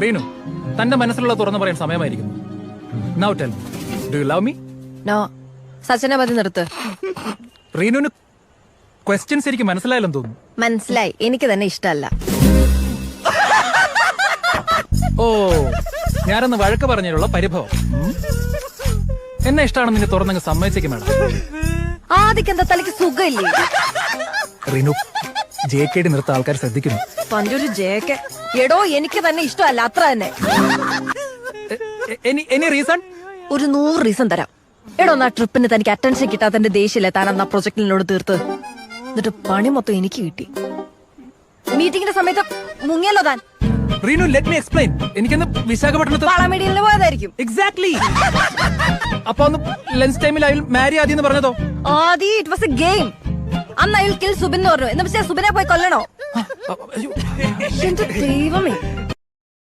റീനു, തന്റെ മനസ്സിലുള്ള തുറന്നു പറയാൻ സമയമായിരിക്കുന്നു. Now tell me, do you love me? No. സച്ചിനെ മതി നിർത്ത്. റീനുവിന് ക്വസ്റ്റ്യൻസ് എനിക്ക് മനസ്സിലായാലും തോന്നുന്നു. മനസ്സിലായി, എനിക്ക് തന്നെ ഇഷ്ടമല്ല. ഓ, ഞാനൊന്ന് വഴക്ക് പറഞ്ഞതിലുള്ള പരിഭവം. എന്നെ ഇഷ്ടമാണെന്ന് നിന്നെ തുറന്നങ്ങ് സമ്മതിച്ചേക്കും മേഡം. ആദ്യം എന്താ തലയ്ക്ക് സുഖമില്ലേ? റീനു, JKD നിർത്ത ആൾക്കാർ ശ്രദ്ധിക്കുന്നു. പണ്ടൊരു ജേക്ക്. എടോ, എനിക്ക് തന്നെ ഇഷ്ടമല്ല, അത്ര തന്നെ. Any reason? ഒരു 100 റീസൺ തരാം. എടോ, ആ ട്രിപ്പിന് തനിക്ക് അറ്റൻഷൻ കിട്ടാത്തതിന്റെ ദേഷ്യല്ലേ താൻ അന്ന് ആ പ്രൊജക്ടിനോട് തീർത്ത്. എന്നിട്ട് പണി മൊത്തം എനിക്ക് കിട്ടി. മീറ്റിംഗിന്റെ സമയത്ത് മുങ്ങിയല്ലോ താൻ. Reenu, let me explain. എനിക്കൊന്ന് വിശാഖപട്ടണത്ത് വളമീഡിയലിന് പോയതായിരിക്കും. എക്സാക്ട്ലി. അപ്പൊ ഒന്ന് ലഞ്ച് ടൈമിൽ അയാൾ മാരി ആദ്യം എന്ന് പറഞ്ഞതോ? ആദി, ഇറ്റ് വാസ് എ ഗെയിം. അന്ന് അയാൾ കിൽ സുബിൻ എന്ന് പറഞ്ഞു. എന്ന് വെച്ചാൽ സുബിനെ പോയി കൊല്ലണോ? എന്റെ ദൈവമേ,